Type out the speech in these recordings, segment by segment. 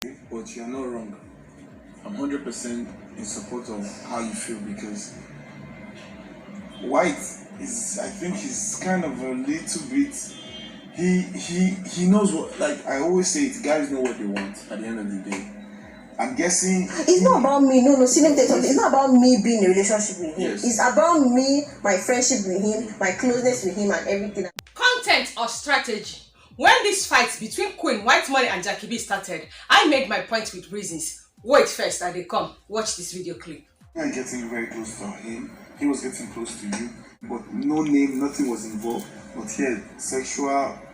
But you're not wrong. I'm 100% in support of how you feel, because White is, I think he's kind of a little bit, he knows what, like I always say, it guys know what they want at the end of the day. I'm guessing it's not about me. No, see, let me tell you something. It's not about me being in a relationship with him. Yes. It's about me, my friendship with him, my closeness with him, and everything. Content or strategy? When this fight between Queen, Whitemoney and Jackie B started, I made my point with reasons. Wait first, and they come. Watch this video clip. You're getting very close to him. He was getting close to you, but no name, nothing was involved. But here, sexuality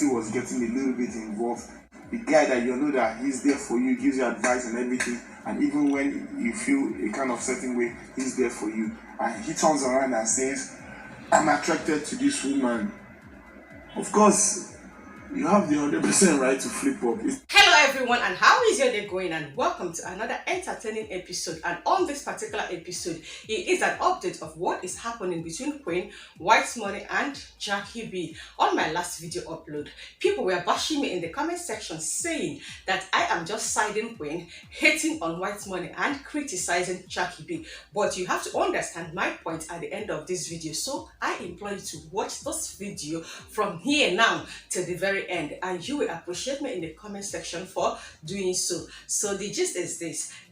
was getting a little bit involved. The guy that you know that he's there for you, gives you advice and everything, and even when you feel a kind of certain way, he's there for you. And he turns around and says, I'm attracted to this woman. Of course, you have the 100% right to flip up. Hello everyone, and how is your day going? And welcome to another entertaining episode. And on this particular episode, it is an update of what is happening between Queen, Whitemoney and Jackie B. On my last video upload, people were bashing me in the comment section saying that I am just siding Queen, hating on Whitemoney and criticizing Jackie B. But you have to understand my point at the end of this video, so I implore you to watch this video from here now to the very end, and you will appreciate me in the comment section for doing so. So the gist is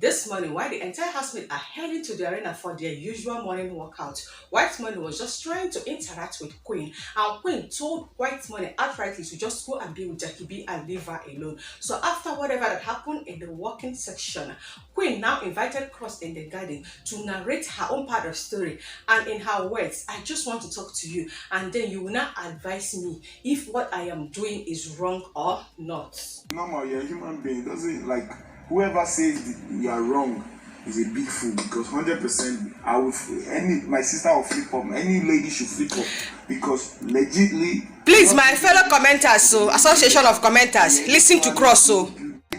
this morning, while the entire housemate are heading to the arena for their usual morning workout, Whitemoney was just trying to interact with Queen, and Queen told Whitemoney outrightly to just go and be with Jackie B and leave her alone. So after whatever that happened in the walking section, Queen now invited Cross in the garden to narrate her own part of the story, and in her words, I just want to talk to you, and then you will not advise me if what I am doing is wrong or not. Normal, you're a human being. Doesn't, like, whoever says you are wrong is a big fool, because 100% my sister will flip up, any lady should flip up, because legitly. Please, my fellow commenters, so association of commenters, listen to Cross. So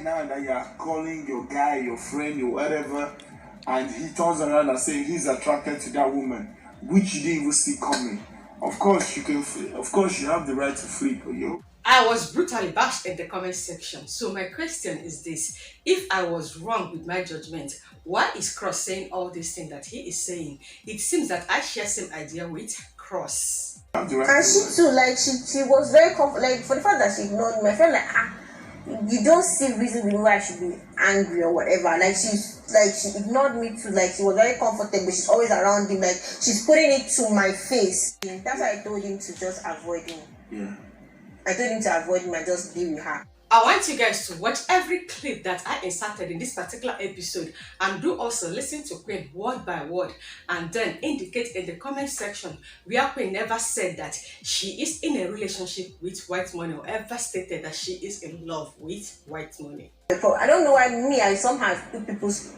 now that you are calling your guy, your friend, your whatever, and he turns around and saying he's attracted to that woman, which you didn't even see coming. Of course you can. Of course you have the right to flip, yo. I was brutally bashed in the comment section. So my question is this: if I was wrong with my judgment, why is Cross saying all these things that he is saying? It seems that I share same idea with Cross. And she too, like she was very like, for the fact that she ignored me, I felt like you don't see reason why I should be angry or whatever. Like she ignored me too. Like she was very comfortable. She's always around him. Like she's putting it to my face. That's why I told him to just avoid me. Yeah. I told him to avoid me and just be with her. I want you guys to watch every clip that I inserted in this particular episode, and do also listen to Queen word by word, and then indicate in the comment section where Queen never said that she is in a relationship with Whitemoney, or ever stated that she is in love with Whitemoney. I don't know why I somehow put people's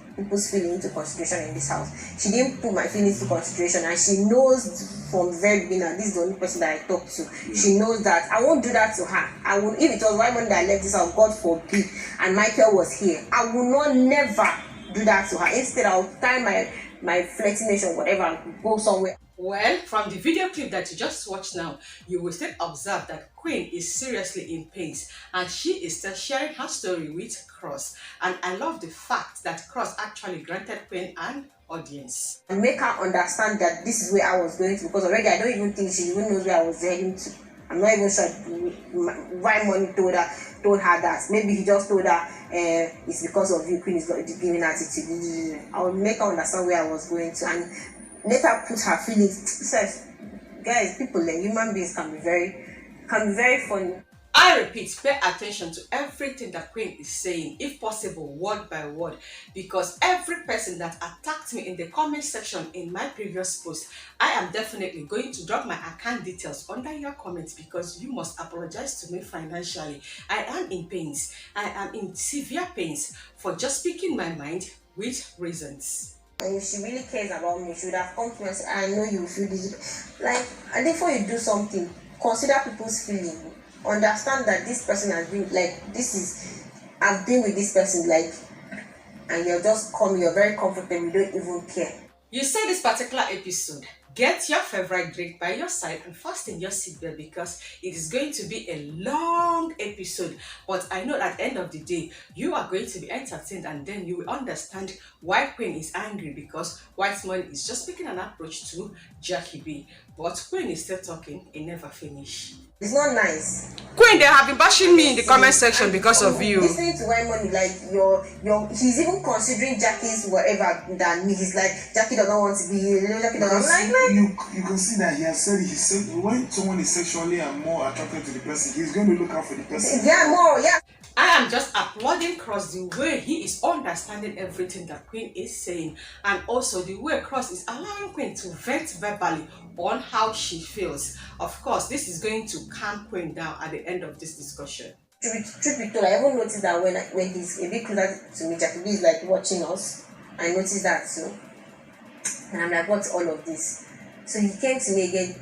feelings into consideration in this house. She didn't put my feelings into consideration, and she knows from the very beginning, this is the only person that I talk to. She knows that I won't do that to her. I would, if it was Whitemoney that left this house, God forbid, and Michael was here, I will never do that to her. Instead, I'll tie my flirtation, whatever, and go somewhere. Well, from the video clip that you just watched now, you will still observe that Queen is seriously in pain, and she is still sharing her story with Cross. And I love the fact that Cross actually granted Queen an audience. And make her understand that this is where I was going to, because already I don't even think she even knows where I was heading to. I'm not even sure why Money told her that.Maybe he just told her it's because of you, Queen is giving attitude. I will make her understand where I was going to, and let her put her feelings. Says, guys, people, like human beings can be very funny. I repeat, pay attention to everything that Queen is saying, if possible, word by word, because every person that attacked me in the comment section in my previous post, I am definitely going to drop my account details under your comments, because you must apologize to me financially. I am in pains. I am in severe pains for just speaking my mind with reasons. And if she really cares about me, she would have come to me and said, I know you feel this. Like, and before you do something, consider people's feelings. Understand that this person has been, like, I've been with this person, like, and you're just coming, you're very comfortable, you don't even care. You say this particular episode, Get your favorite drink by your side and fasten your seatbelt because it is going to be a long episode. But I know at the end of the day, you are going to be entertained and then you will understand why Queen is angry because Whitemoney is just making an approach to Jackie B. But Queen is still talking, it never finished. It's not nice. Queen, they have been bashing me in the comment section because of you. Listening to Whitemoney, like he's even considering Jackie's whatever than me. He's like, Jackie doesn't want to be here. Jackie doesn't like. You can see that he said when someone is sexually and more attracted to the person, he's going to look out for the person. Yeah, more, yeah. I am just applauding Cross the way he is understanding everything that Queen is saying, and also the way Cross is allowing Queen to vent verbally on how she feels. Of course, this is going to calm Queen down at the end of this discussion. Truth be told, I even noticed that when he's a bit closer to me, Jackie B is like watching us. I noticed that too, and I'm like, what's all of this? So he came to me again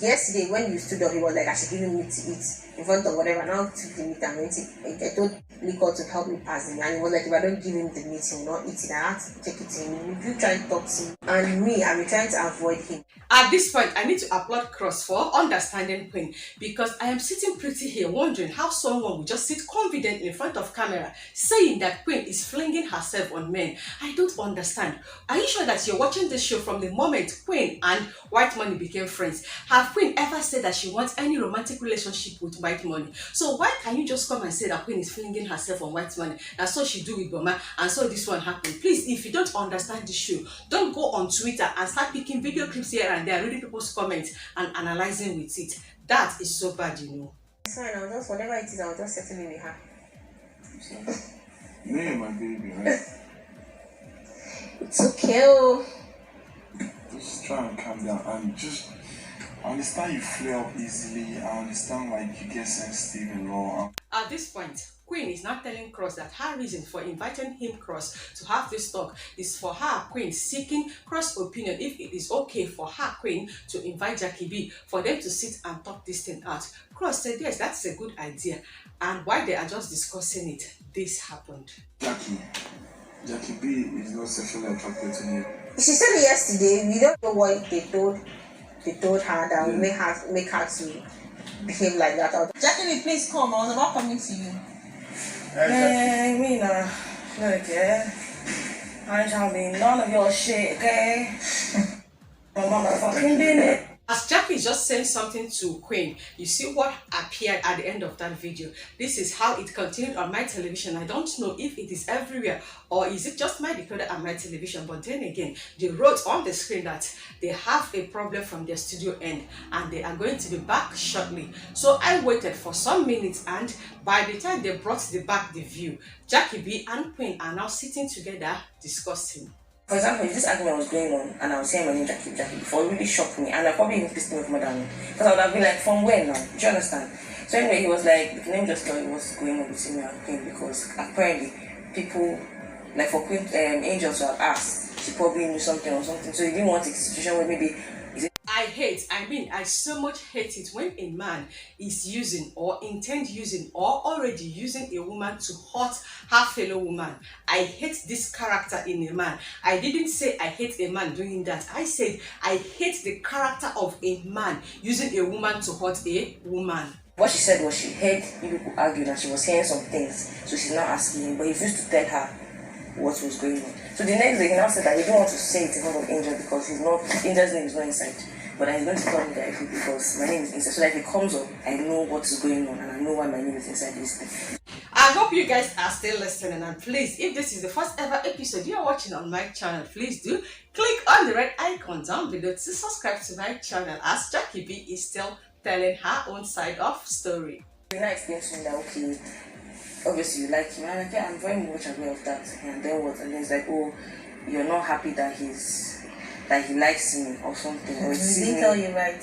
yesterday when you stood up. He was like, I should give him meat to eat in front of whatever. Now took the meat and went to, I told Liquor to help me pass him, and he was like, if I don't give him the meat, he will not eat it. I have to take it to him. If you try to talk to him, and me, I've been trying to avoid him. At this point, I need to applaud Cross for understanding Queen because I am sitting pretty here wondering how someone would just sit confident in front of camera saying that Queen is flinging herself on men. I don't understand. Are you sure that you're watching this show from the moment Queen and Whitemoney became friends? Have Queen ever said that she wants any romantic relationship with Whitemoney? So why can you just come and say that Queen is flinging herself on Whitemoney? That's what she do with Boma, and so this one happened. Please, if you don't understand the show, don't go on Twitter and start picking video clips here and there, reading people's comments and analyzing with it. That is so bad, you know. It's fine, I'll just, whatever it is, I'll just settle in with her. You know you're my baby, right? It's okay, oh. Just try and calm down and just, I understand you flare up easily. I understand like you get sensitive and all. At this point, Queen is not telling Cross that her reason for inviting him, Cross, to have this talk is for her, Queen, seeking Cross' opinion if it is okay for her, Queen, to invite Jackie B for them to sit and talk this thing out. Cross said, yes, that's a good idea. And while they are just discussing it, this happened. Jackie B is not sexually attracted to me. She said it yesterday. We don't know what they told her that will make her to behave like that. Jackie B, please come. I was about coming to you. Man, me nah. Look, yeah. I ain't trying to be none of your shit, okay? My motherfucking business. As Jackie is just saying something to Queen, you see what appeared at the end of that video. This is how it continued on my television. I don't know if it is everywhere or is it just my decoder and my television. But then again, they wrote on the screen that they have a problem from their studio end and they are going to be back shortly. So I waited for some minutes, and by the time they brought back the view, Jackie B and Queen are now sitting together discussing. For example, if this argument was going on and I was saying my name Jackie before, it really shocked me, and I probably even pissed me off more than me. Because I would have been like, from where now? Do you understand? So anyway, he was like, the name just told me what's going on between me and Queen, because apparently people, like for Queen Angel to have asked, she probably knew something or something. So he didn't want a situation where maybe I so much hate it when a man is using or intend using or already using a woman to hurt her fellow woman. I hate this character in a man. I didn't say I hate a man doing that. I said I hate the character of a man using a woman to hurt a woman. What she said was she heard people arguing and she was hearing some things, so she's not asking him, but he refused to tell her what was going on. So the next day he now said that he didn't want to say it in front of Angel because Angel's name is not inside. But I'm going to tell him directly because my name is inside. So that if it comes up, I know what is going on and I know why my name is inside this thing. I hope you guys are still listening, and please, if this is the first ever episode you are watching on my channel, please do click on the red icon down below to subscribe to my channel, as Jackie B is still telling her own side of story. When I explained to him that, okay, obviously you like him, and like, yeah, I'm very much aware of that. And then what? And then it's like, oh, you're not happy that he likes me or something. Or Did he tell you right?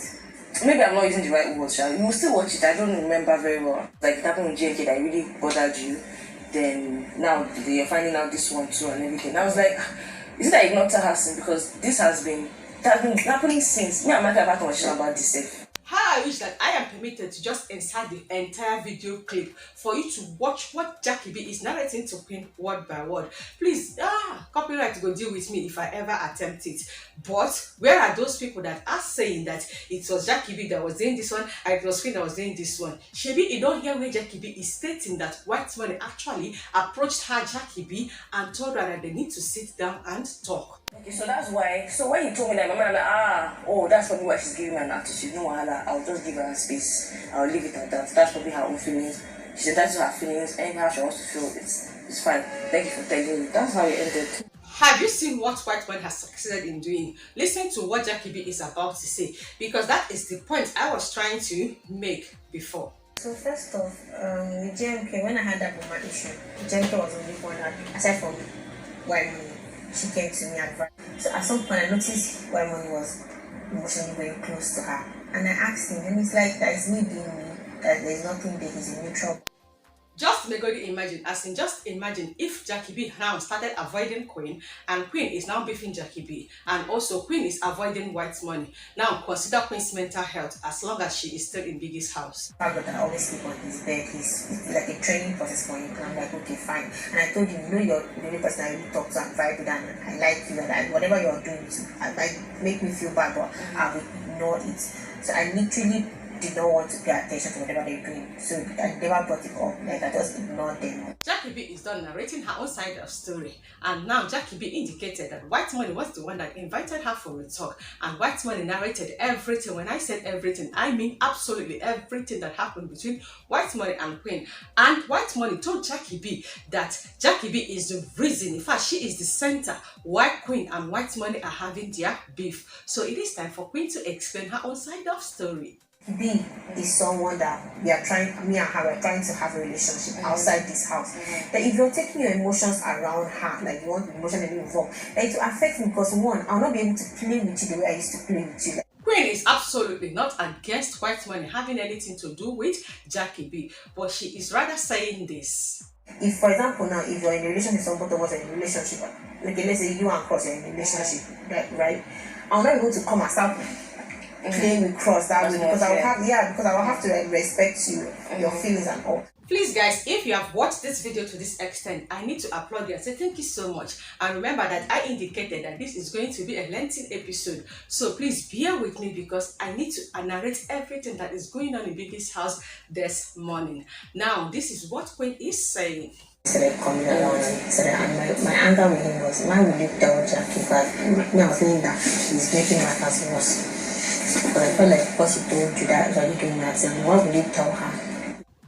Maybe I'm not using the right words. You will still watch it. I don't remember very well. Like it happened with JK that really bothered you. Then now you're finding out this one too and everything. And I was like, is it that you not tell her since? Because this has been happening since. Me and Michael have had a conversation about this. Hi I wish that I am permitted to just insert the entire video clip for you to watch what Jackie B is narrating to Queen word by word. Please, copyright go deal with me if I ever attempt it. But where are those people that are saying that it was Jackie B that was doing this one and it was Queen that was doing this one? Shebi, you don't hear where Jackie B is stating that Whitemoney actually approached her, Jackie B, and told her that they need to sit down and talk. Okay, so that's why. So when you told me that, my man, like, oh, that's probably why she's giving me an attitude. No, I'll just give her a space. I'll leave it at that. That's probably her own feelings. She's entitled to her feelings. Anyhow she wants to feel, it's fine. Thank you for telling me. That's how it ended. Have you seen what Whitemoney has succeeded in doing? Listen to what Jackie B is about to say, because that is the point I was trying to make before. So first off, with JMK, when I had that woman issue, JMK was the only one that, aside from Whitemoney, she came to me advice. So at some point I noticed Whitemoney was emotionally very close to her. And I asked him, and he's like, that is me being me, that there's nothing there, he's in neutral. Just make God imagine, as in just imagine if Jackie B now started avoiding Queen and Queen is now beefing Jackie B, and also Queen is avoiding Whitemoney. Now consider Queen's mental health as long as she is still in Biggie's house. My brother always sleep on his bed. It's like a training process for him. And I'm like, okay, fine. And I told him, you're the only person I really talk to and vibe with, and I like you, and whatever you're doing, I might make me feel bad, but I will ignore it. So I literally did not want to pay attention to whatever they're doing. So I never brought it up. Like, I just ignored them. Jackie B is done narrating her own side of story, and now Jackie B indicated that Whitemoney was the one that invited her for a talk, and Whitemoney narrated everything. When I said everything, I mean absolutely everything that happened between Whitemoney and Queen. And Whitemoney told Jackie B that Jackie B is the reason, in fact she is the center why Queen and Whitemoney are having their beef. So it is time for Queen to explain her own side of story. B is someone that me and her are trying to have a relationship outside this house. That if you're taking your emotions around her, like you want to be emotionally involved, that it will affect me, because one, I'll not be able to play with you the way I used to play with you. Queen is absolutely not against Whitemoney having anything to do with Jackie B, but she is rather saying this. If, for example, now, if you're in a relationship, somebody was in a relationship, okay, let's say you and Cross are in a relationship, right? I'm not able to come and start playing with Cross that way, because I will have to like respect you, your feelings and all. Please guys, if you have watched this video to this extent, I need to applaud you and say thank you so much. And remember that I indicated that this is going to be a lengthy episode, so please bear with me because I need to narrate everything that is going on in Biggie's house this morning. Now, this is what Queen is saying. Started coming around and said, my anger with him was, why would you tell Jackie? But me, I was feeling that he's making matters worse. But I felt like because he told you that, you're doing that, then why would you tell her?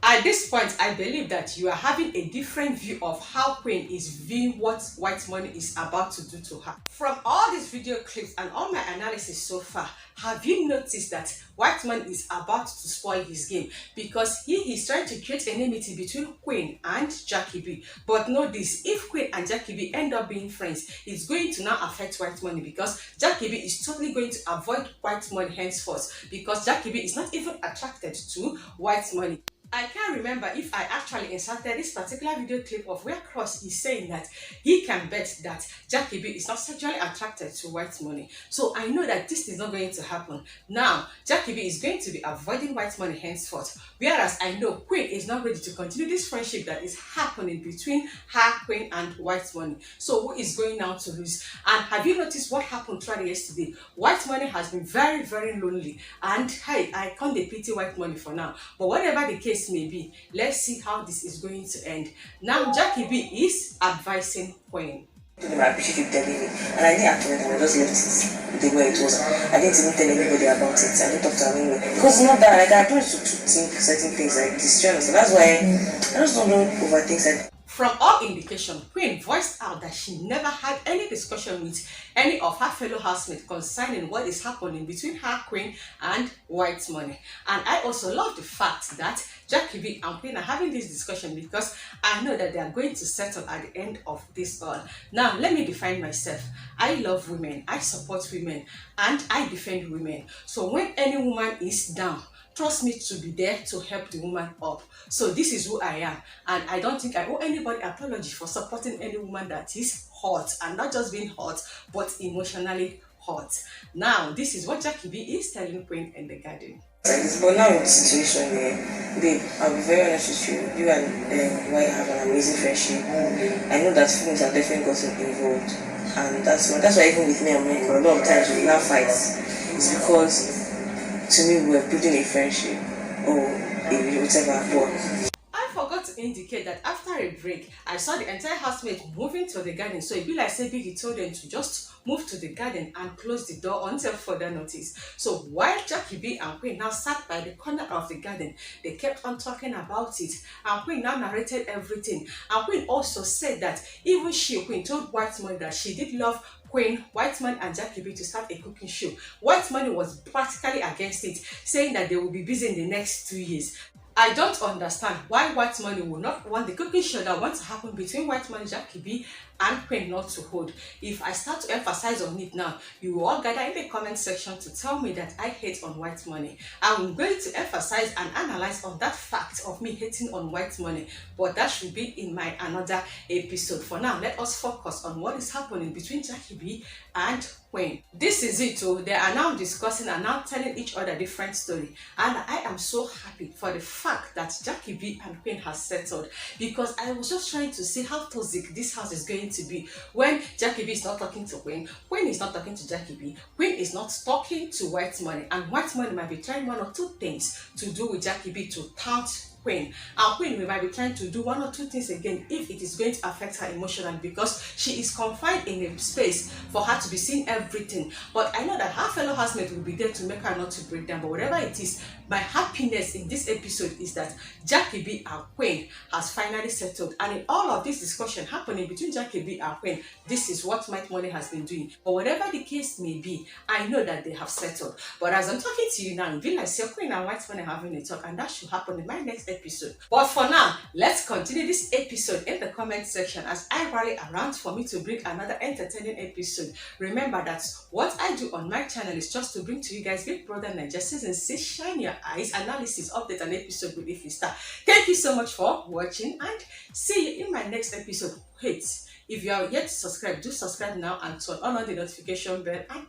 At this point, I believe that you are having a different view of how Queen is viewing what Whitemoney is about to do to her. From all these video clips and all my analysis so far, have you noticed that Whitemoney is about to spoil his game? Because he is trying to create enmity between Queen and Jackie B. But know this, if Queen and Jackie B end up being friends, it's going to now affect Whitemoney, because Jackie B is totally going to avoid Whitemoney henceforth, because Jackie B is not even attracted to Whitemoney. I can't remember if I actually inserted this particular video clip of where Cross is saying that he can bet that Jackie B is not sexually attracted to Whitemoney. So I know that this is not going to happen. Now, Jackie B is going to be avoiding Whitemoney henceforth, whereas I know Queen is not ready to continue this friendship that is happening between her, Queen, and Whitemoney. So who is going now to lose? And have you noticed what happened throughout yesterday? Whitemoney has been very, very lonely, and hey, I can't pity Whitemoney for now. But whatever the case may be, let's see how this is going to end. Now Jackie B is advising Queen. I appreciate you telling me, and I didn't actually, I just left it the way it was. I didn't even tell anybody about it. I didn't talk to her anyway, because not that like I don't think certain things like this. So that's why I just don't overthink certain. From all indication, Queen voiced out that she never had any discussion with any of her fellow housemates concerning what is happening between her, Queen, and Whitemoney. And I also love the fact that Jackie B and Queen are having this discussion, because I know that they are going to settle at the end of this all. Now, let me define myself. I love women, I support women, and I defend women. So when any woman is down, trust me to be there to help the woman up. So this is who I am, and I don't think I owe anybody apology for supporting any woman that is hot, and not just being hot, but emotionally hot. Now, this is what Jackie B is telling Queen in the garden. like this. But now in the situation where, babe, I'll be very honest with you. You and why have an amazing friendship. I know that feelings have definitely gotten involved, and that's why even with me and Michael, a lot of times we have fights. It's because to me we're building a friendship or whatever. But I forgot to indicate that after a break, I saw the entire housemate moving to the garden. So it be like say Biggie told them to just move to the garden and close the door until further notice. So while Jackie B and Queen now sat by the corner of the garden, they kept on talking about it. And Queen now narrated everything. And Queen also said that even she, Queen, told Whitemoney that she did love Queen, Whitemoney and Jackie B to start a cooking show. Whitemoney was practically against it, saying that they will be busy in the next 2 years. I don't understand why Whitemoney will not want the cooking show that wants to happen between Whitemoney, Jackie B, and Queen not to hold. If I start to emphasize on it now, you will all gather in the comment section to tell me that I hate on Whitemoney. I'm going to emphasize and analyze on that fact of me hating on Whitemoney, but that should be in my another episode. For now, let us focus on what is happening between Jackie B and Queen. This is it. Oh, they are now discussing and now telling each other different story, and I am so happy for the fact that Jackie B and Queen has settled, because I was just trying to see how toxic this house is going to be when Jackie B is not talking to Queen, Queen is not talking to Jackie B, Queen is not talking to Whitemoney, and Whitemoney might be trying one or two things to do with Jackie B to taunt Queen. And Queen, we might be trying to do one or two things again if it is going to affect her emotionally, because she is confined in a space for her to be seeing everything. But I know that her fellow housemate will be there to make her not to break down. But whatever it is, my happiness in this episode is that Jackie B and Queen has finally settled. And in all of this discussion happening between Jackie B and Queen, this is what Whitemoney has been doing. But whatever the case may be, I know that they have settled. But as I'm talking to you now, I feel like Queen and Whitemoney having a talk, and that should happen in my next episode. But for now, let's continue this episode in the comment section as I rally around for me to bring another entertaining episode. Remember that what I do on my channel is just to bring to you guys Big Brother Naija Season 6 Shine Your Eyes analysis, update, and episode with If You Star. Thank you so much for watching, and see you in my next episode. Wait, if you are yet to subscribe, do subscribe now and turn on the notification bell, and